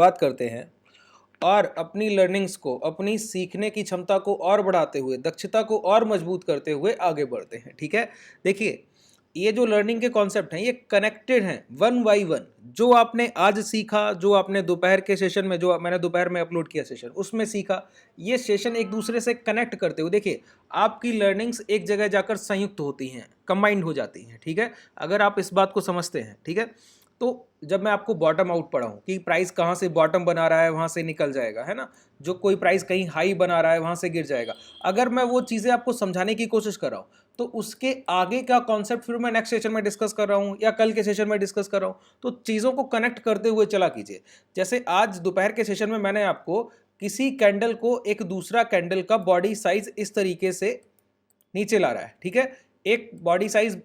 बात करते हैं और अपनी लर्निंग्स को, अपनी सीखने की क्षमता को और बढ़ाते हुए, दक्षता को और मजबूत करते हुए आगे बढ़ते हैं। ठीक है, देखिए ये जो लर्निंग के कॉन्सेप्ट हैं ये कनेक्टेड हैं वन बाई वन। जो आपने आज सीखा, जो आपने दोपहर के सेशन में, जो मैंने दोपहर में अपलोड किया सेशन, उसमें सीखा, ये सेशन एक दूसरे से कनेक्ट करते हुए, देखिए आपकी लर्निंग्स एक जगह जाकर संयुक्त होती हैं, कंबाइंड हो जाती हैं। ठीक है, अगर आप इस बात को समझते हैं, ठीक है, तो जब मैं आपको बॉटम आउट पढ़ाऊँ कि प्राइस कहाँ से बॉटम बना रहा है वहाँ से निकल जाएगा, है ना, जो कोई प्राइस कहीं हाई बना रहा है वहाँ से गिर जाएगा, अगर मैं वो चीज़ें आपको समझाने की कोशिश कर रहा हूँ तो उसके आगे का कॉन्सेप्ट फिर मैं नेक्स्ट सेशन में डिस्कस कर रहा हूँ या कल के सेशन में डिस्कस कर रहा हूँ, तो चीज़ों को कनेक्ट करते हुए चला कीजिए। जैसे आज दोपहर के सेशन में मैंने आपको किसी कैंडल को एक दूसरा कैंडल का बॉडी साइज इस तरीके से नीचे ला रहा है, ठीक है, एक बॉडी साइज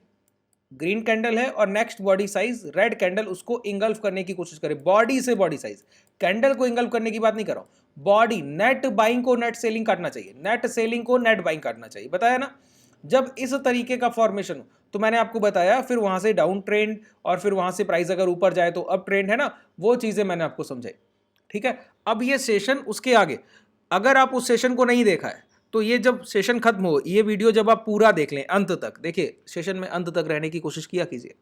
ग्रीन कैंडल है और next body size red candle, उसको इंगल्फ करने की कोशिश करें, बॉडी से बॉडी साइज, कैंडल को इंगल्फ करने की बात नहीं कर रहा हूं, बॉडी, नेट बाइंग को नेट सेलिंग काटना चाहिए, नेट सेलिंग को नेट बाइंग काटना चाहिए, बताया ना। जब इस तरीके का फॉर्मेशन हो तो मैंने आपको बताया, फिर वहां से डाउन ट्रेंड और फिर वहां से प्राइस अगर ऊपर जाए तो अप ट्रेंड, है ना, वो चीजें मैंने आपको समझाई। ठीक है, अब ये सेशन उसके आगे, अगर आप उस सेशन को नहीं देखा है तो ये जब सेशन खत्म हो, ये वीडियो जब आप पूरा देख लें अंत तक, देखिए सेशन में अंत तक रहने की कोशिश किया कीजिए।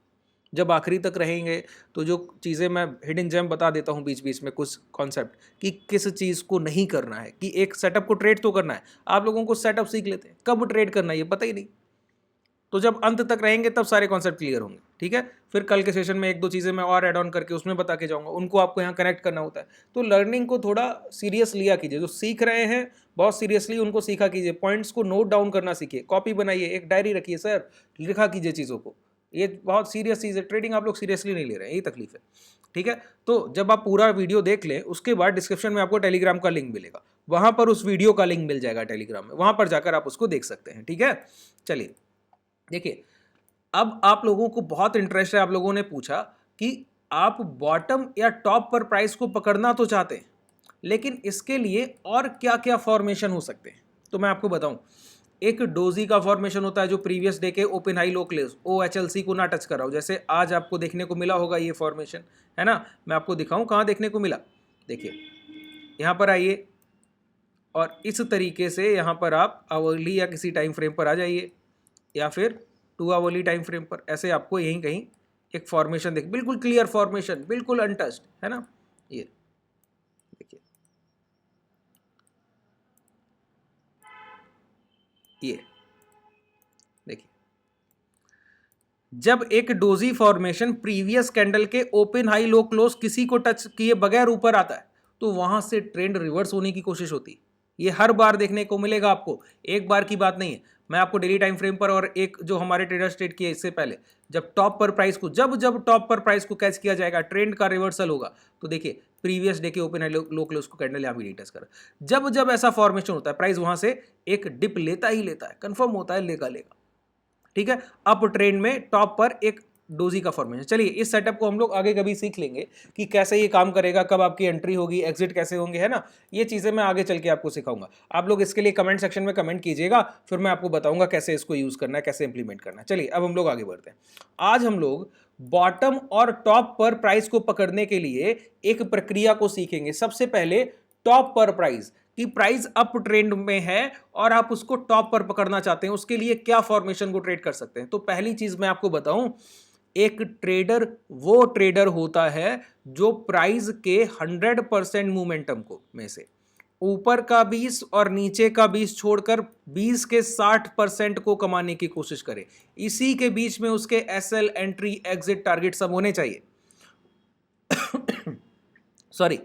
जब आखिरी तक रहेंगे तो जो चीज़ें मैं हिडन जेम बता देता हूँ बीच बीच में, कुछ कॉन्सेप्ट कि किस चीज़ को नहीं करना है, कि एक सेटअप को ट्रेड तो करना है, आप लोगों को सेटअप सीख लेते हैं, कब ट्रेड करना है ये पता ही नहीं, तो जब अंत तक रहेंगे तब सारे कॉन्सेप्ट क्लियर होंगे। ठीक है, फिर कल के सेशन में एक दो चीज़ें मैं और ऐड ऑन करके उसमें बता के जाऊंगा, उनको आपको यहाँ कनेक्ट करना होता है। तो लर्निंग को थोड़ा सीरियस लिया कीजिए, जो सीख रहे हैं बहुत सीरियसली उनको सीखा कीजिए, पॉइंट्स को नोट डाउन करना सीखिए, कॉपी बनाइए, एक डायरी रखिए सर, लिखा कीजिए चीज़ों को, ये बहुत सीरियस चीज़ है, ट्रेडिंग आप लोग सीरियसली नहीं ले रहे हैं, यही तकलीफ है। ठीक है, तो जब आप पूरा वीडियो देख लें उसके बाद डिस्क्रिप्शन में आपको टेलीग्राम का लिंक मिलेगा, वहां पर उस वीडियो का लिंक मिल जाएगा टेलीग्राम में, वहां पर जाकर आप उसको देख सकते हैं। ठीक है, चलिए देखिए, अब आप लोगों को बहुत इंटरेस्ट है, आप लोगों ने पूछा कि आप बॉटम या टॉप पर प्राइस को पकड़ना तो चाहते हैं, लेकिन इसके लिए और क्या क्या फॉर्मेशन हो सकते हैं, तो मैं आपको बताऊं। एक डोजी का फॉर्मेशन होता है जो प्रीवियस डे के open high low close OHLC को ना टच कर रहा हो, जैसे आज आपको देखने को मिला होगा ये फॉर्मेशन, है ना, मैं आपको दिखाऊं कहाँ देखने को मिला। देखिए यहाँ पर आइए और इस तरीके से यहाँ पर आप आवरली या किसी टाइम फ्रेम पर आ जाइए, या फिर 2 आवरली टाइम फ्रेम पर, ऐसे आपको यहीं कहीं एक फॉर्मेशन देख, बिल्कुल क्लियर फॉर्मेशन, बिल्कुल अनटच्ड, है ना, ये देखिए, ये देखिए, जब एक डोजी फॉर्मेशन प्रीवियस कैंडल के ओपन हाई लो क्लोज किसी को टच किए बगैर ऊपर आता है तो वहां से ट्रेंड रिवर्स होने की कोशिश होती है। ये हर बार देखने को मिलेगा आपको, एक बार की बात नहीं है। मैं आपको डेली टाइम फ्रेम पर और एक जो हमारे ट्रेडर्स ट्रेड किए इससे पहले, जब टॉप पर प्राइस को, जब टॉप पर प्राइस को कैच किया जाएगा, ट्रेंड का रिवर्सल होगा, तो देखिए प्रीवियस डे के ओपन हाई लो क्लोज को कैंडल यहाँ भी टच कर, जब जब ऐसा फॉर्मेशन होता है प्राइस वहां से एक डिप लेता ही लेता है, कंफर्म होता है लेगा लेगा। ठीक है, अप ट्रेंड में टॉप पर एक डोजी का फॉर्मेशन। चलिए इस सेटअप को हम लोग आगे कभी सीख लेंगे कि कैसे ये काम करेगा, कब आपकी एंट्री होगी, एग्जिट कैसे होंगे, है ना, ये चीजें मैं आगे चल के आपको सिखाऊंगा। आप लोग इसके लिए कमेंट सेक्शन में कमेंट कीजिएगा, फिर मैं आपको बताऊंगा कैसे इसको यूज करना है, कैसे इंप्लीमेंट करना है। चलिए अब हम लोग आगे बढ़ते हैं। आज हम लोग बॉटम और टॉप पर प्राइस को पकड़ने के लिए एक प्रक्रिया को सीखेंगे। सबसे पहले टॉप पर प्राइस, कि प्राइस अप ट्रेंड में है और आप उसको टॉप पर पकड़ना चाहते हैं, उसके लिए क्या फॉर्मेशन को ट्रेड कर सकते हैं। तो पहली चीज मैं आपको बताऊं, एक ट्रेडर वो ट्रेडर होता है जो प्राइस के 100% मोमेंटम को में से ऊपर का 20 और नीचे का 20 छोड़कर 20 के 60% को कमाने की कोशिश करे। इसी के बीच में उसके SL, एंट्री, एग्जिट, टारगेट सब होने चाहिए। सॉरी,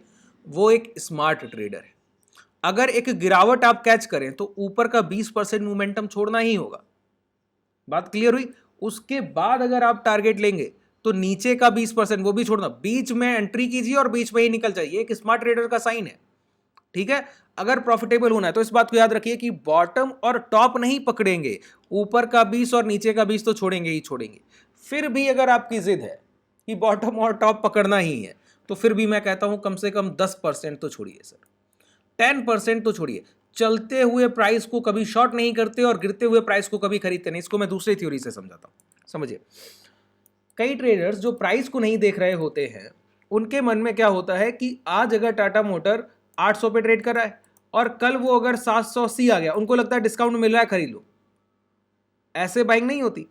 वो एक स्मार्ट ट्रेडर है। अगर एक गिरावट आप कैच करें तो ऊपर का 20% मोमेंटम छोड़ना ही होगा, बात क्लियर हुई। उसके बाद अगर आप टारगेट लेंगे तो नीचे का 20% वो भी छोड़ना, बीच में एंट्री कीजिए और बीच में ही निकल जाइए, एक स्मार्ट ट्रेडर का साइन है। ठीक है, अगर प्रॉफिटेबल होना है तो इस बात को याद रखिए कि बॉटम और टॉप नहीं पकड़ेंगे, ऊपर का 20 और नीचे का 20 तो छोड़ेंगे ही छोड़ेंगे। फिर भी अगर आपकी जिद है कि बॉटम और टॉप पकड़ना ही है तो फिर भी मैं कहता हूं कम से कम 10% तो छोड़िए सर, 10% तो छोड़िए। चलते हुए प्राइस को कभी शॉर्ट नहीं करते और गिरते हुए प्राइस को कभी खरीदते नहीं। इसको मैं दूसरी थ्योरी से समझाता हूं, समझिए। कई ट्रेडर्स जो प्राइस को नहीं देख रहे होते हैं उनके मन में क्या होता है कि आज अगर टाटा मोटर 800 पे ट्रेड कर रहा है और कल वो अगर 780 आ गया, उनको लगता है डिस्काउंट मिल रहा है, खरीद लो। ऐसे बाइंग नहीं होती।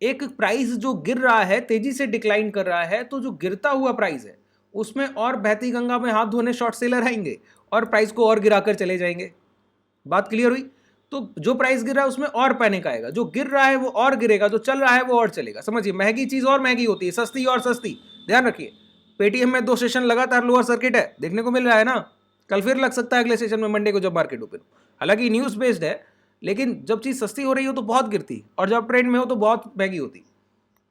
एक प्राइस जो गिर रहा है, तेजी से डिक्लाइन कर रहा है, तो जो गिरता हुआ प्राइस है उसमें और बहती गंगा में हाथ धोने शॉर्ट सेलर आएंगे और प्राइस को और गिराकर चले जाएंगे। बात क्लियर हुई? तो जो प्राइस गिर रहा है उसमें और पैनिक आएगा, जो गिर रहा है वो और गिरेगा, जो चल रहा है वो और चलेगा। समझिए, महंगी चीज और महंगी होती है, सस्ती और सस्ती। ध्यान रखिए, पेटीएम में 2 सेशन लगातार लोअर सर्किट है, देखने को मिल रहा है ना। कल फिर लग सकता है अगले सेशन में, मंडे को जब मार्केट ओपन हो। हालांकि न्यूज बेस्ड है, लेकिन जब चीज सस्ती हो रही हो तो बहुत गिरती, और जब ट्रेंड में हो तो बहुत महंगी होती।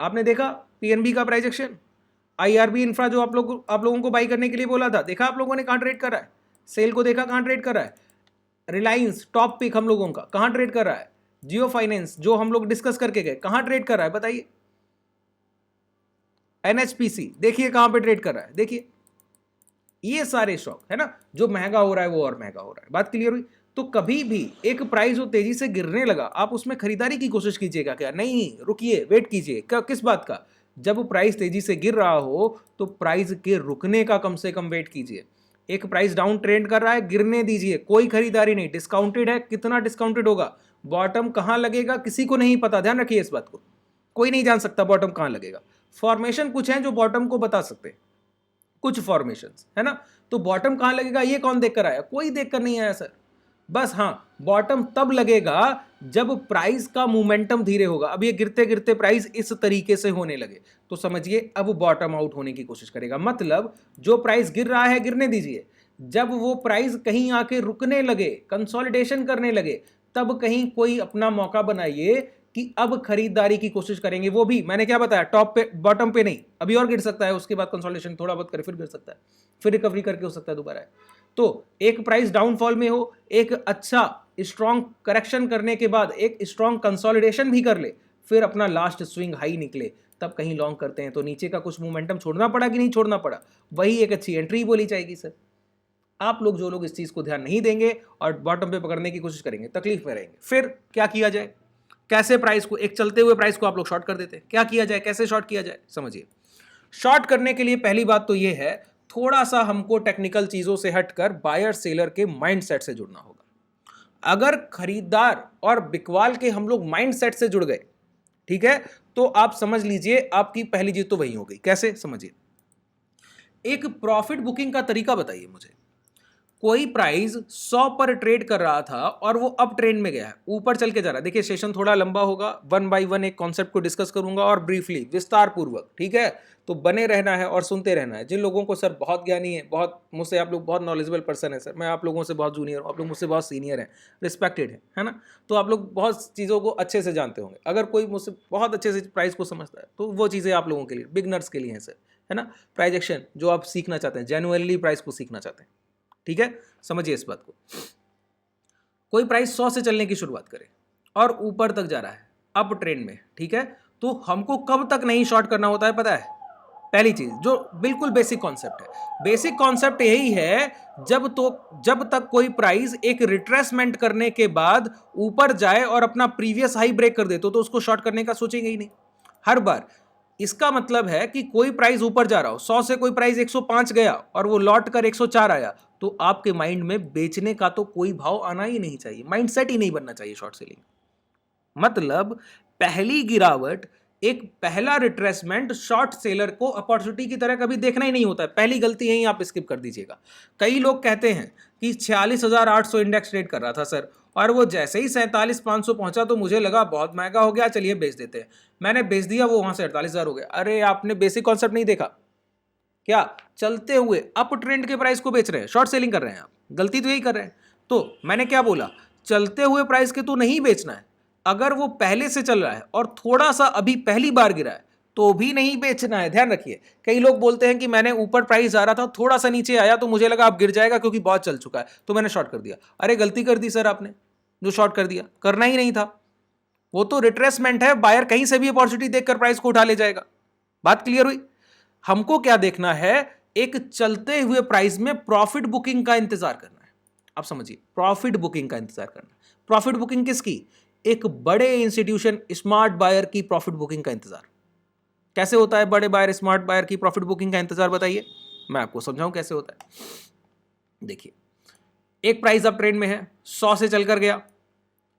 आपने देखा पीएनबी का प्राइस एक्शन, आईआरबी इंफ्रा जो आप लोगों को बाई करने के लिए बोला था, देखा आप लोगों ने कहां ट्रेड कर रहा है। सेल को देखा कहां ट्रेड कर रहा है। रिलायंस टॉप पिक हम लोगों का कहां ट्रेड कर रहा है। जियो फाइनेंस जो हम लोग डिस्कस करके गए, कहां ट्रेड कर रहा है बताइए। एनएचपीसी देखिए कहां पे ट्रेड कर रहा है। देखिए ये सारे स्टॉक है ना, जो महंगा हो रहा है वो और महंगा हो रहा है। बात क्लियर हुई? तो कभी भी एक प्राइस जो तेजी से गिरने लगा, आप उसमें खरीदारी की कोशिश कीजिएगा क्या? नहीं, रुकिए, वेट कीजिए। किस बात का? जब प्राइस तेजी से गिर रहा हो तो प्राइस के रुकने का कम से कम वेट कीजिए। एक प्राइस डाउन ट्रेंड कर रहा है, गिरने दीजिए, कोई खरीदारी नहीं। डिस्काउंटेड है, कितना डिस्काउंटेड होगा, बॉटम कहां लगेगा किसी को नहीं पता। ध्यान रखिए इस बात को, कोई नहीं जान सकता बॉटम कहां लगेगा। फॉर्मेशन कुछ है जो बॉटम को बता सकते हैं, कुछ फॉर्मेशंस है ना। तो बॉटम कहां लगेगा ये कौन देखकर आया? कोई देखकर नहीं आया सर। बस हाँ, बॉटम तब लगेगा जब प्राइस का मोमेंटम धीरे होगा। अब ये गिरते गिरते प्राइस इस तरीके से होने लगे तो समझिए अब बॉटम आउट होने की कोशिश करेगा। मतलब जो प्राइस गिर रहा है गिरने दीजिए, जब वो प्राइस कहीं आके रुकने लगे, कंसोलिडेशन करने लगे, तब कहीं कोई अपना मौका बनाइए कि अब खरीदारी की कोशिश करेंगे। वो भी मैंने क्या बताया, टॉप पे बॉटम पे नहीं। अभी और गिर सकता है, उसके बाद कंसोलिडेशन थोड़ा बहुत करे फिर गिर सकता है, फिर रिकवरी करके हो सकता है दोबारा। तो एक प्राइस डाउनफॉल में हो, एक अच्छा स्ट्रॉन्ग करेक्शन करने के बाद एक स्ट्रॉन्ग कंसोलिडेशन भी कर ले, फिर अपना लास्ट स्विंग हाई निकले, तब कहीं लॉन्ग करते हैं। तो नीचे का कुछ मोमेंटम छोड़ना पड़ा कि नहीं छोड़ना पड़ा, वही एक अच्छी एंट्री बोली जाएगी सर। आप लोग जो लोग इस चीज को ध्यान नहीं देंगे और बॉटम पे पकड़ने की कोशिश करेंगे, तकलीफ में रहेंगे। फिर क्या किया जाए? कैसे प्राइस को, एक चलते हुए प्राइस को आप लोग शॉर्ट कर देते हैं। क्या किया जाए, कैसे शॉर्ट किया जाए? समझिए, शॉर्ट करने के लिए पहली बात तो यह है, थोड़ा सा हमको टेक्निकल चीजों से हटकर बायर सेलर के माइंडसेट से जुड़ना होगा। अगर खरीदार और बिकवाल के हम लोग माइंडसेट से जुड़ गए, ठीक है, तो आप समझ लीजिए आपकी पहली जीत तो वही हो गई। कैसे? समझिए, एक प्रॉफिट बुकिंग का तरीका बताइए मुझे। कोई प्राइस 100 पर ट्रेड कर रहा था और वो अप ट्रेंड में गया है, ऊपर चल के जा रहा है। देखिए सेशन थोड़ा लंबा होगा, 1 बाय 1 एक कॉन्सेप्ट को डिस्कस करूंगा और ब्रीफली विस्तार पूर्वक, ठीक है। तो बने रहना है और सुनते रहना है। जिन लोगों को सर बहुत ज्ञानी है, बहुत मुझसे आप लोग बहुत नॉलेजेबल पर्सन है सर, मैं आप लोगों से बहुत जूनियर हूँ, आप लोग मुझसे बहुत सीनियर हैं, रिस्पेक्टेड है ना। तो आप लोग बहुत चीज़ों को अच्छे से जानते होंगे। अगर कोई मुझसे बहुत अच्छे से प्राइस को समझता है तो वो चीज़ें आप लोगों के लिए, बिगनर्स के लिए हैं सर, है ना। प्राइस एक्शन जो आप सीखना चाहते हैं, जेन्युइनली प्राइस को सीखना चाहते हैं, ठीक है। समझिए इस बात को। कोई प्राइस 100 से चलने की शुरुआत करे और ऊपर तक जा रहा है अप ट्रेंड में, ठीक है, तो हमको कब तक नहीं शॉर्ट करना होता है पता है? पहली चीज जो बिल्कुल बेसिक कॉन्सेप्ट है, बेसिक कॉन्सेप्ट यही है, जब तक कोई प्राइस एक रिट्रेसमेंट करने के बाद ऊपर जाए और अपना प्रीवियस हाई ब्रेक कर दे तो उसको शॉर्ट करने का सोचेंगे ही नहीं हर बार। इसका मतलब है कि कोई प्राइस ऊपर जा रहा हो, 100 से कोई प्राइस 105 गया और वो लौट कर 104 आया, तो आपके माइंड में बेचने का तो कोई भाव आना ही नहीं चाहिए, माइंडसेट ही नहीं बनना चाहिए शॉर्ट सेलिंग। मतलब पहली गिरावट, एक पहला रिट्रेसमेंट शॉर्ट सेलर को अपॉर्चुनिटी की तरह कभी देखना ही नहीं होता है। पहली गलती यही आप स्किप कर दीजिएगा। कई लोग कहते हैं कि 46,800 इंडेक्स ट्रेड कर रहा था सर, और वो जैसे ही 47,500 पहुंचा तो मुझे लगा बहुत महंगा हो गया, चलिए बेच देते हैं। मैंने बेच दिया, वो वहां से 48,000 हो गया। अरे आपने बेसिक कॉन्सेप्ट नहीं देखा क्या? चलते हुए अप ट्रेंड के प्राइस को बेच रहे हैं, शॉर्ट सेलिंग कर रहे हैं आप। गलती तो यही कर रहे हैं। तो मैंने क्या बोला, चलते हुए प्राइस के तो नहीं बेचना है। अगर वो पहले से चल रहा है और थोड़ा सा अभी पहली बार गिरा है तो भी नहीं बेचना है। ध्यान रखिए, कई लोग बोलते हैं कि मैंने ऊपर प्राइस आ रहा था, थोड़ा सा नीचे आया तो मुझे लगा अब गिर जाएगा क्योंकि बहुत चल चुका है, तो मैंने शॉर्ट कर दिया। अरे गलती कर दी सर आपने, जो शॉर्ट कर दिया, करना ही नहीं था। वो तो रिट्रेसमेंट है, बायर कहीं से भी अपॉर्चुनिटी देखकर प्राइस को उठा ले जाएगा। बात क्लियर हुई? हमको क्या देखना है, एक चलते हुए प्राइस में प्रॉफिट बुकिंग का इंतजार करना है। आप समझिए, प्रॉफिट बुकिंग का इंतजार करना। प्रॉफिट बुकिंग किसकी? एक बड़े इंस्टीट्यूशन स्मार्ट बायर की प्रॉफिट बुकिंग का इंतजार। कैसे होता है बड़े बायर स्मार्ट बायर की प्रॉफिट बुकिंग का इंतजार, बताइए, मैं आपको समझाऊं कैसे होता है। देखिए, एक प्राइस अप ट्रेंड में है, 100 से चलकर गया,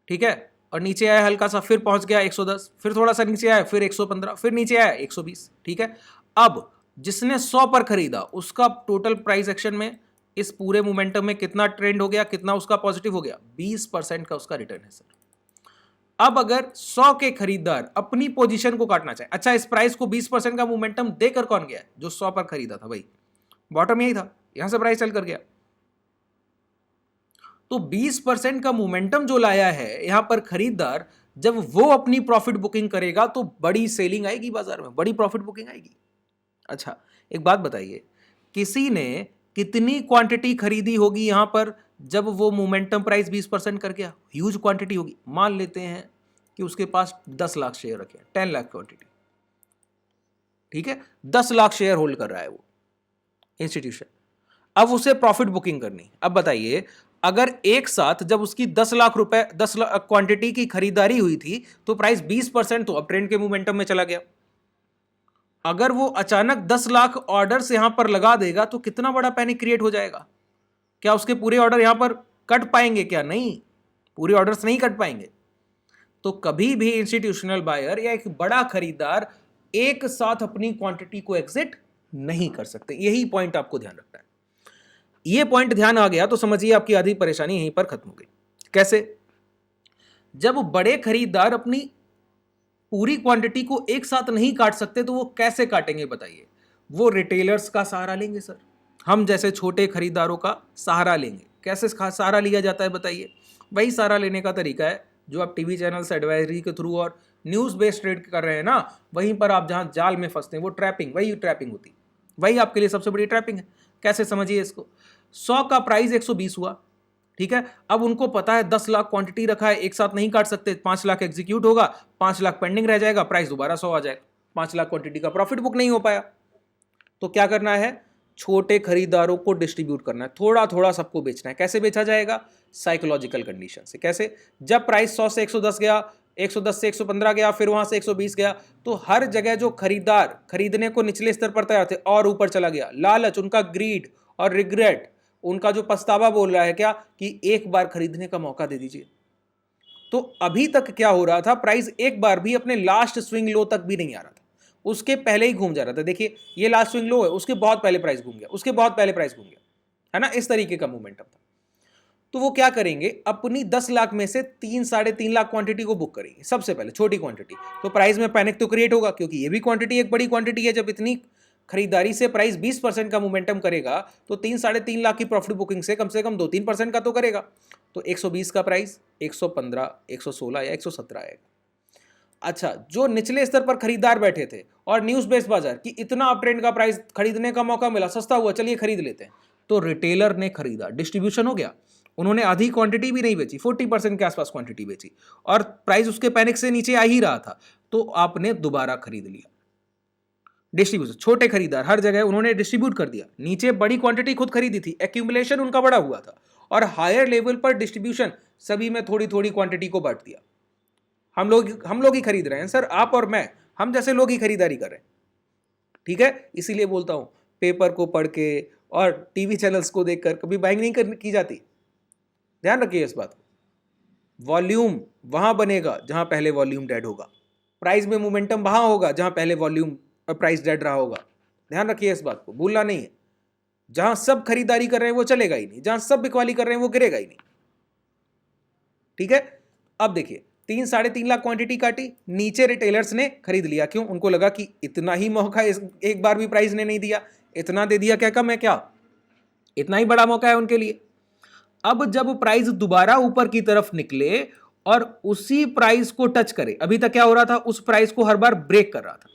ठीक है, और नीचे आया हल्का सा, फिर पहुंच गया 110, फिर थोड़ा सा नीचे आया, फिर 115, फिर नीचे आया 120, ठीक है। अब जिसने 100 पर खरीदा उसका टोटल प्राइस एक्शन में इस पूरे मोमेंटम में कितना ट्रेंड हो गया, कितना उसका पॉजिटिव हो गया, 20% का उसका रिटर्न है सर। अब अगर 100 के खरीदार अपनी पोजीशन को काटना चाहे, अच्छा इस प्राइस को 20% का मोमेंटम देकर कौन गया, जो 100 पर खरीदा था भाई, बॉटम यही था, यहां से प्राइस चल कर गया, तो 20% का मोमेंटम जो लाया है यहां पर खरीदार, जब वो अपनी प्रॉफिट बुकिंग करेगा तो बड़ी सेलिंग आएगी बाजार में, बड़ी प्रॉफिट बुकिंग आएगी। अच्छा एक बात बताइए, किसी ने कितनी क्वांटिटी खरीदी होगी यहां पर जब वो मोमेंटम प्राइस 20% कर गया, ह्यूज क्वांटिटी होगी। मान लेते हैं कि उसके पास 10 लाख शेयर रखे, 10 लाख क्वांटिटी, ठीक है, 10 लाख शेयर होल्ड कर रहा है वो इंस्टीट्यूशन, अब उसे प्रॉफिट बुकिंग करनी। अब बताइए, अगर एक साथ जब उसकी 10 लाख रुपए 10 लाख क्वांटिटी की खरीदारी हुई थी तो प्राइस 20% तो अब ट्रेंड के मोमेंटम में चला गया। अगर वो अचानक 10 लाख ऑर्डर्स यहां पर लगा देगा तो कितना बड़ा पैनिक क्रिएट हो जाएगा। क्या उसके पूरे ऑर्डर यहां पर कट पाएंगे, क्या नहीं, पूरे ऑर्डर्स नहीं कट पाएंगे। तो कभी भी इंस्टीट्यूशनल बायर या एक बड़ा खरीदार एक साथ अपनी क्वांटिटी को एग्जिट नहीं कर सकते, यही पॉइंट आपको ध्यान रखना है। ये पॉइंट ध्यान आ गया तो समझिए आपकी आधी परेशानी यहीं पर खत्म हो गई। कैसे, जब बड़े खरीदार अपनी पूरी क्वांटिटी को एक साथ नहीं काट सकते तो वो कैसे काटेंगे बताइए, वो रिटेलर्स का सहारा लेंगे सर, हम जैसे छोटे खरीदारों का सहारा लेंगे। कैसे सहारा लिया जाता है बताइए, वही सहारा लेने का तरीका है जो आप टीवी चैनल्स एडवाइजरी के थ्रू और न्यूज़ बेस्ड ट्रेड कर रहे हैं ना, वहीं पर आप जहां जाल में फंसते हैं वो ट्रैपिंग, वही ट्रैपिंग होती, वही आपके लिए सबसे बड़ी ट्रैपिंग है। कैसे समझिए इसको, 100 का प्राइस 120 हुआ, ठीक है, अब उनको पता है 10 लाख क्वांटिटी रखा है, एक साथ नहीं काट सकते, 5 लाख एग्जीक्यूट होगा, 5 लाख पेंडिंग रह जाएगा, प्राइस दोबारा 100 आ जाएगा, 5 लाख क्वांटिटी का प्रॉफिट बुक नहीं हो पाया। तो क्या करना है, छोटे खरीदारों को डिस्ट्रीब्यूट करना है, थोड़ा थोड़ा सबको बेचना है। कैसे बेचा जाएगा, साइकोलॉजिकल कंडीशन से। कैसे, जब प्राइस 100 से 110 गया, 110 से 115 गया, फिर वहां से 120 गया, तो हर जगह जो खरीदार खरीदने को निचले स्तर पर तैयार थे और ऊपर चला गया, लालच, उनका ग्रीड और रिग्रेट, उनका जो पछतावा बोल रहा है क्या कि एक बार खरीदने का मौका दे दीजिए। तो अभी तक क्या हो रहा था, प्राइस एक बार भी अपने लास्ट स्विंग लो तक भी नहीं आ रहा था, उसके पहले ही घूम जा रहा था। देखिए ये लास्ट स्विंग लो है, उसके बहुत पहले प्राइस घूम गया, उसके बहुत पहले प्राइस घूम गया, है ना, इस तरीके का मोमेंटम था। तो वो क्या करेंगे, अपनी 10 लाख में से 3-3.5 लाख क्वांटिटी को बुक करेंगे सबसे पहले, छोटी क्वांटिटी। तो प्राइस में पैनिक तो क्रिएट होगा क्योंकि ये भी क्वांटिटी एक बड़ी क्वांटिटी है। जब इतनी खरीदारी से प्राइस 20% का मोमेंटम करेगा तो 3-3.5 लाख की प्रॉफिट बुकिंग से कम 2-3% का तो करेगा। तो 120 का प्राइस 115, 116 या 117 आएगा। अच्छा, जो निचले स्तर पर खरीदार बैठे थे और न्यूज बेस्ड बाजार की इतना अप ट्रेंड का प्राइस खरीदने का मौका मिला, सस्ता हुआ, चलिए खरीद लेते हैं, तो रिटेलर ने खरीदा, डिस्ट्रीब्यूशन हो गया, उन्होंने आधी क्वांटिटी भी नहीं बेची, 40% के आसपास क्वांटिटी बेची और प्राइस उसके पैनिक से नीचे आ ही रहा था, तो आपने दोबारा खरीद लिया। डिस्ट्रीब्यूशन, छोटे खरीदार हर जगह उन्होंने डिस्ट्रीब्यूट कर दिया, नीचे बड़ी क्वांटिटी खुद खरीदी थी, एक्यूमुलेशन उनका बड़ा हुआ था, और हायर लेवल पर डिस्ट्रीब्यूशन, सभी में थोड़ी थोड़ी क्वांटिटी को बांट दिया। हम लोग ही खरीद रहे हैं सर, आप और मैं, हम जैसे लोग ही खरीदारी कर रहे हैं, ठीक है। इसीलिए बोलता हूं, पेपर को पढ़ के और टीवी चैनल्स को देखकर कभी बाइंग नहीं की जाती, ध्यान रखिए इस बात को। वॉल्यूम वहां बनेगा जहां पहले वॉल्यूम डेड होगा, प्राइस में मोमेंटम वहां होगा जहां पहले वॉल्यूम प्राइस डेड रहा होगा, ध्यान रखिए इस बात को, भूलना नहीं है। जहां सब खरीदारी कर रहे हैं वो चलेगा ही नहीं, जहां सब बिकवाली कर रहे हैं वो गिरेगा ही नहीं, ठीक है। अब देखिए 3-3.5 लाख क्वांटिटी काटी, नीचे रिटेलर्स ने खरीद लिया, क्यों, उनको लगा कि इतना ही मौका एक बार भी प्राइस ने नहीं दिया, इतना दे दिया क्या कम है, क्या इतना ही बड़ा मौका है उनके लिए। अब जब प्राइस दोबारा ऊपर की तरफ निकले और उसी प्राइस को टच करे, अभी तक क्या हो रहा था, उस प्राइस को हर बार ब्रेक कर रहा था,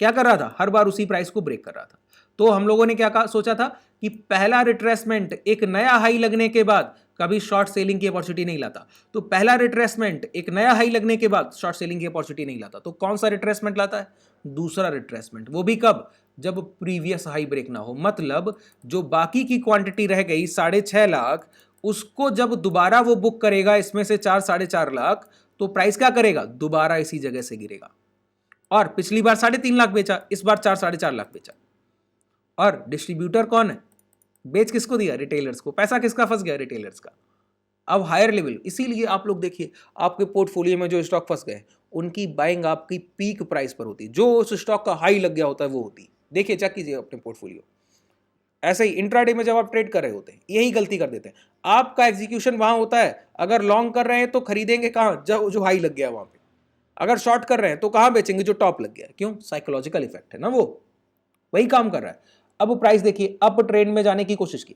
क्या कर रहा था, हर बार उसी प्राइस को ब्रेक कर रहा था। तो हम लोगों ने क्या सोचा था कि पहला रिट्रेसमेंट एक नया हाई लगने के बाद कभी शॉर्ट सेलिंग की अपॉर्चुनिटी नहीं लाता, तो पहला रिट्रेसमेंट एक नया हाई लगने के बाद शॉर्ट सेलिंग की अपॉर्चुनिटी नहीं लाता। तो कौन सा रिट्रेसमेंट लाता है, दूसरा रिट्रेसमेंट, वो भी कब, जब प्रीवियस हाई ब्रेक ना हो, मतलब जो बाकी की क्वांटिटी रह गई 6.5 लाख, उसको जब दोबारा वो बुक करेगा इसमें से 4-4.5 लाख, तो प्राइस क्या करेगा, दोबारा इसी जगह से गिरेगा और पिछली बार 3.5 लाख बेचा, इस बार 4-4.5 लाख बेचा। और डिस्ट्रीब्यूटर कौन है? बेच किसको दिया? रिटेलर्स को। पैसा किसका फंस गया? रिटेलर्स का। अब हायर लेवल, इसीलिए आप लोग देखिए आपके पोर्टफोलियो में जो स्टॉक फंस गए उनकी बाइंग आपकी पीक प्राइस पर होती है, जो उस स्टॉक का हाई लग गया होता है वो होती है। देखिए चेक कीजिए अपने पोर्टफोलियो। ऐसे ही इंट्राडे में जब आप ट्रेड कर रहे होते हैं यही गलती कर देते हैं। आपका एग्जीक्यूशन वहां होता है, अगर लॉन्ग कर रहे हैं तो खरीदेंगे कहां? जब जो हाई लग गया वहां पे। अगर शॉर्ट कर रहे हैं तो कहां बेचेंगे? जो टॉप लग गया। क्यों? साइकोलॉजिकल इफेक्ट है ना, वो वही काम कर रहा है। अब प्राइस देखिए अप ट्रेंड में जाने की कोशिश की,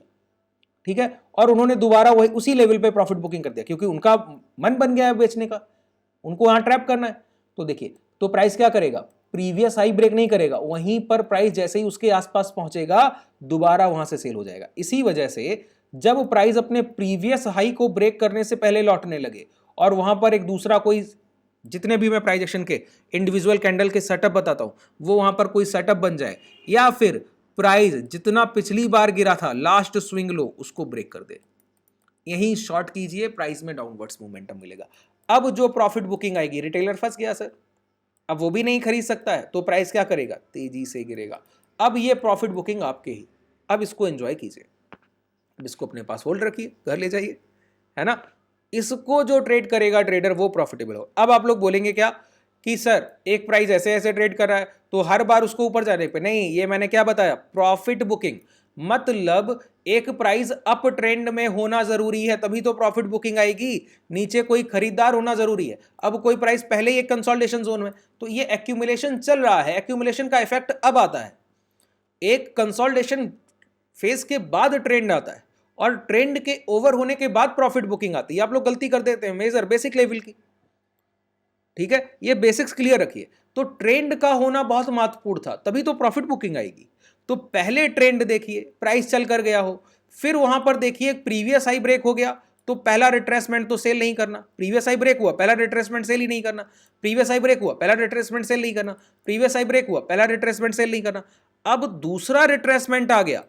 ठीक है, और उन्होंने दोबारा वही उसी लेवल पे प्रॉफिट बुकिंग कर दिया, क्योंकि उनका मन बन गया है बेचने का, उनको वहां ट्रैप करना है। तो देखिए तो प्राइस क्या करेगा? प्रीवियस हाई ब्रेक नहीं करेगा, वहीं पर प्राइस जैसे ही उसके आसपास पहुंचेगा दोबारा वहां से सेल हो जाएगा। इसी वजह से जब प्राइस अपने प्रीवियस हाई को ब्रेक करने से पहले लौटने लगे और वहां पर एक दूसरा कोई, जितने भी मैं प्राइस एक्शन के इंडिविजुअल कैंडल के सेटअप बताता हूं, वो वहां पर कोई सेटअप बन जाए, या फिर प्राइस जितना पिछली बार गिरा था लास्ट स्विंग लो उसको ब्रेक कर दे, यही शॉर्ट कीजिए, प्राइस में डाउनवर्ड्स मोमेंटम मिलेगा। अब जो प्रॉफिट बुकिंग आएगी, रिटेलर फंस गया सर, अब वो भी नहीं खरीद सकता है तो प्राइस क्या करेगा? तेजी से गिरेगा। अब ये प्रॉफिट बुकिंग आपके ही, अब इसको एंजॉय कीजिए, अब इसको अपने पास होल्ड रखिए, घर ले जाइए, है ना। इसको जो ट्रेड करेगा ट्रेडर वो प्रॉफिटेबल हो। अब आप लोग बोलेंगे क्या कि सर एक प्राइस ऐसे ऐसे ट्रेड कर रहा है तो हर बार उसको ऊपर जाने पे नहीं, ये मैंने क्या बताया? प्रॉफिट बुकिंग मतलब एक प्राइस अप ट्रेंड में होना जरूरी है तभी तो प्रॉफिट बुकिंग आएगी, नीचे कोई खरीदार होना जरूरी है। अब कोई प्राइस पहले ही एक कंसोलिडेशन जोन में, तो ये एक्यूमुलेशन चल रहा है, एक्यूमुलेशन का इफेक्ट अब आता है। एक कंसोलिडेशन फेज के बाद ट्रेंड आता है और ट्रेंड के ओवर होने के बाद प्रॉफिट बुकिंग आती है। आप लोग गलती कर देते हैं मेजर बेसिक लेवल की, ठीक है, ये बेसिक्स क्लियर रखिए। तो ट्रेंड का होना बहुत महत्वपूर्ण था, तभी तो प्रॉफिट बुकिंग आएगी। तो पहले ट्रेंड देखिए, प्राइस चल कर गया हो, फिर वहां पर देखिए प्रीवियस हाई ब्रेक हो गया तो पहला रिट्रेसमेंट तो सेल नहीं करना, प्रीवियस हाई ब्रेक हुआ पहला रिट्रेसमेंट सेल ही नहीं करना, प्रीवियस हाई ब्रेक हुआ पहला रिट्रेसमेंट सेल नहीं करना, प्रीवियस हाई ब्रेक हुआ पहला रिट्रेसमेंट सेल नहीं करना। अब दूसरा रिट्रेसमेंट आ गया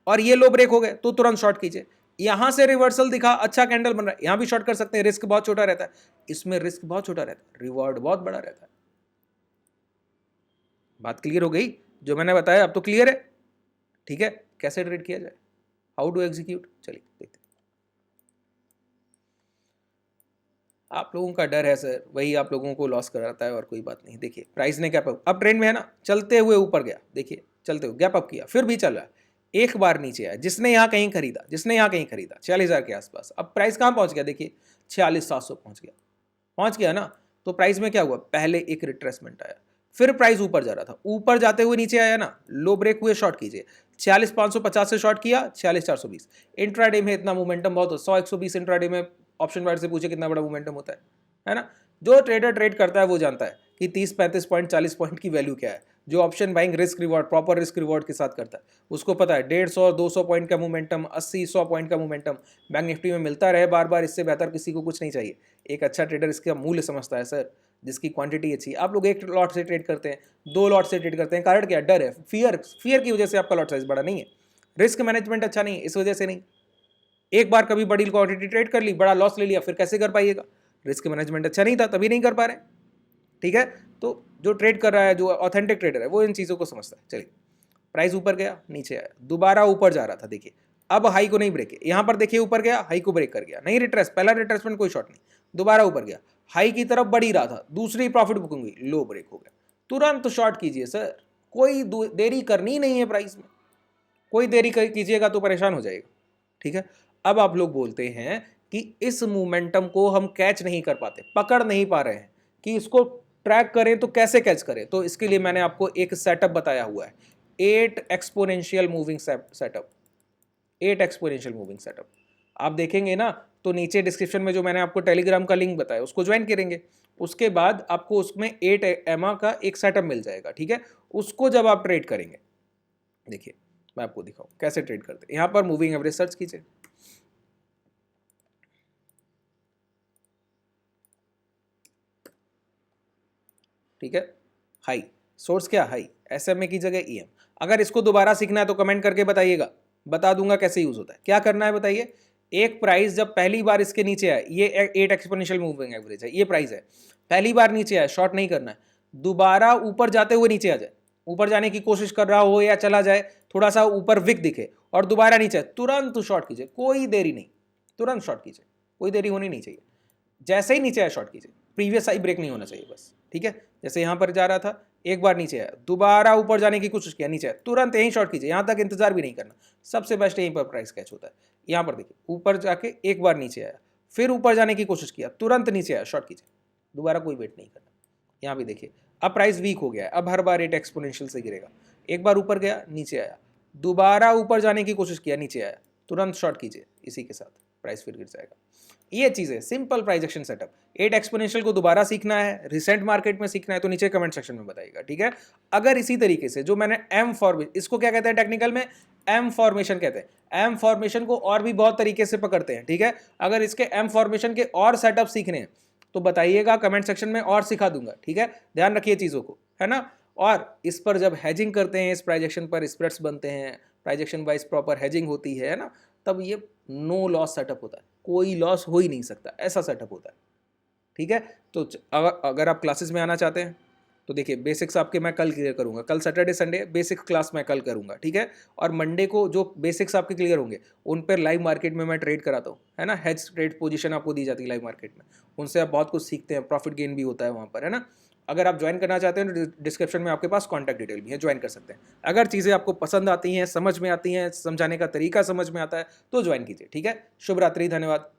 और ये लो ब्रेक हो गए तो तुरंत शॉर्ट कीजिए। यहां से रिवर्सल दिखा, अच्छा कैंडल बन रहा है, यहां भी शॉर्ट कर सकते हैं, रिस्क बहुत छोटा रहता है, इसमें रिस्क बहुत छोटा रहता है, रिवॉर्ड बहुत बड़ा रहता है। बात क्लियर हो गई? जो मैंने बताया अब तो क्लियर है, ठीक है। कैसे ट्रेड किया जाए, हाउ टू एग्जीक्यूट, चलिए देखते हैं। आप लोगों का डर है सर, वही आप लोगों को लॉस कराता है और कोई बात नहीं। देखिए प्राइस ने गैप अप, अब ट्रेंड में है ना, चलते हुए ऊपर गया, देखिए चलते हुए गैप अप किया, फिर भी चल रहा है, एक बार नीचे आया, जिसने यहाँ कहीं खरीदा, जिसने यहाँ कहीं खरीदा 46,000 के आसपास, अब प्राइस कहाँ पहुंच गया? देखिए 46,700 पहुंच गया ना। तो प्राइस में क्या हुआ? पहले एक रिट्रेसमेंट आया, फिर प्राइस ऊपर जा रहा था, ऊपर जाते हुए नीचे आया ना, लो ब्रेक हुए शॉर्ट कीजिए। 46,550 से शॉर्ट किया, 46,420। इंट्राडे में इतना मोमेंटम बहुत, 100-120 इंट्राडे में ऑप्शन वाइड से पूछे कितना बड़ा मोमेंटम होता है ना। जो ट्रेडर ट्रेड करता है वो जानता है कि 30-35 पॉइंट 40 पॉइंट की वैल्यू क्या है। जो option buying risk reward, proper risk reward के साथ करता है, उसको पता है 150-200 पॉइंट का मोमेंटम, 80-100 पॉइंट का मोमेंटम बैंक निफ्टी में मिलता रहे बार बार, इससे बेहतर किसी को कुछ नहीं चाहिए। एक अच्छा ट्रेडर इसका मूल्य समझता है सर, जिसकी क्वांटिटी अच्छी है। आप लोग एक लॉट से ट्रेड करते हैं, 2 लॉट से ट्रेड करते हैं, कारण क्या? डर है, फियर की वजह से आपका लॉट साइज बड़ा नहीं है, रिस्क मैनेजमेंट अच्छा नहीं है, इस वजह से नहीं। एक बार कभी बड़ी क्वांटिटी ट्रेड कर ली, बड़ा लॉस ले लिया, फिर कैसे कर पाइएगा? रिस्क मैनेजमेंट अच्छा नहीं था तभी नहीं कर पा रहे, ठीक है। तो जो ट्रेड कर रहा है, जो ऑथेंटिक ट्रेडर है, वो इन चीज़ों को समझता है। चलिए प्राइस ऊपर गया, नीचे आया, दोबारा ऊपर जा रहा था, देखिए अब हाई को नहीं ब्रेक है, यहां पर देखिए ऊपर गया, हाई को ब्रेक कर गया, नहीं रिट्रेस, पहला रिट्रेसमेंट कोई शॉर्ट नहीं, दोबारा ऊपर गया, हाई की तरफ बढ़ ही रहा था, दूसरी प्रॉफिट बुकिंग हुई, लो ब्रेक हो गया, तुरंत शॉर्ट कीजिए सर, कोई देरी करनी नहीं है प्राइस में, कोई देरी कीजिएगा तो परेशान हो जाएगा, ठीक है। अब आप लोग बोलते हैं कि इस मोमेंटम को हम कैच नहीं कर पाते, पकड़ नहीं पा रहे हैं कि इसको ट्रैक करें तो कैसे कैच करें। तो इसके लिए मैंने आपको एक सेटअप बताया हुआ है, 8 exponential moving setup, 8 exponential moving setup. आप देखेंगे ना तो नीचे डिस्क्रिप्शन में जो मैंने आपको टेलीग्राम का लिंक बताया उसको ज्वाइन करेंगे, उसके बाद आपको उसमें 8 एमा का एक सेटअप मिल जाएगा, ठीक है। उसको जब आप ट्रेड करेंगे, देखिए मैं आपको दिखाऊं कैसे ट्रेड करते हैं। यहां पर मूविंग एवरेज सर्च कीजिए, ठीक है। हाई सोर्स क्या? हाई, एसएमए की जगह ईएम। अगर इसको दोबारा सीखना है तो कमेंट करके बताइएगा, बता दूंगा कैसे यूज होता है। क्या करना है बताइए? एक प्राइस जब पहली बार इसके नीचे आए, ये 8 एक्सपोनेंशियल मूविंग एवरेज है, ये प्राइस है, पहली बार नीचे आया, शॉर्ट नहीं करना है, दोबारा ऊपर जाते हुए नीचे आ जाए, ऊपर जाने की कोशिश कर रहा हो या चला जाए, थोड़ा सा ऊपर विक दिखे और दोबारा नीचे, तुरंत शॉर्ट कीजिए, कोई देरी नहीं, तुरंत शॉर्ट कीजिए, कोई देरी होनी नहीं चाहिए। जैसे ही नीचे आया शॉर्ट कीजिए, प्रीवियस हाई ब्रेक नहीं होना चाहिए बस, ठीक है। जैसे यहां पर जा रहा था, एक बार नीचे आया, दोबारा ऊपर जाने की कोशिश किया, नीचे आया, तुरंत यहीं शॉर्ट कीजिए, यहां तक इंतजार भी नहीं करना। सबसे बेस्ट यहीं पर प्राइस कैच होता है। यहां पर देखिए, ऊपर जाके एक बार नीचे आया, फिर ऊपर जाने की कोशिश किया, तुरंत नीचे आया, शॉर्ट कीजिए, दोबारा कोई वेट नहीं करना। यहाँ भी देखिए, अब प्राइस वीक हो गया है, अब हर बार रेट एक्सपोनेंशियल से गिरेगा। एक बार ऊपर गया, नीचे आया, दोबारा ऊपर जाने की कोशिश किया, नीचे आया, तुरंत शॉर्ट कीजिए, इसी के साथ प्राइस फिर गिर जाएगा। ये चीज़ है simple price action setup. 8 exponential को दोबारा सीखना है, रिसेंट मार्केट में सीखना है तो नीचे कमेंट सेक्शन में बताइएगा, ठीक है। अगर इसी तरीके से जो मैंने एम फॉर्मेशन, इसको क्या कहते हैं टेक्निकल में, एम फॉर्मेशन कहते हैं। एम फॉर्मेशन को और भी बहुत तरीके से पकड़ते हैं, ठीक है। अगर इसके एम फॉर्मेशन के और सेटअप सीखने हैं तो बताइएगा कमेंट सेक्शन में, और सिखा दूंगा, ठीक है। ध्यान रखिए चीज़ों को, है ना। और इस पर जब हैजिंग करते हैं, इस प्राइजेक्शन पर स्प्रेड्स बनते हैं, प्राइजेक्शन वाइज प्रॉपर हैजिंग होती है ना, तब ये नो लॉस सेटअप होता है, कोई लॉस हो ही नहीं सकता, ऐसा सेटअप होता है, ठीक है। तो अगर आप क्लासेस में आना चाहते हैं तो देखिए, बेसिक्स आपके मैं कल क्लियर करूंगा, कल सैटरडे संडे बेसिक क्लास मैं कल करूंगा, ठीक है। और मंडे को जो बेसिक्स आपके क्लियर होंगे उन पर लाइव मार्केट में मैं ट्रेड कराता हूँ, है ना। हेज ट्रेड पोजीशन आपको दी जाती है लाइव मार्केट में, उनसे आप बहुत कुछ सीखते हैं, प्रॉफिट गेन भी होता है वहाँ पर, है ना। अगर आप ज्वाइन करना चाहते हैं तो डिस्क्रिप्शन में आपके पास कॉन्टैक्ट डिटेल भी है, ज्वाइन कर सकते हैं। अगर चीज़ें आपको पसंद आती हैं, समझ में आती हैं, समझाने का तरीका समझ में आता है तो ज्वाइन कीजिए, ठीक है। शुभ रात्रि, धन्यवाद।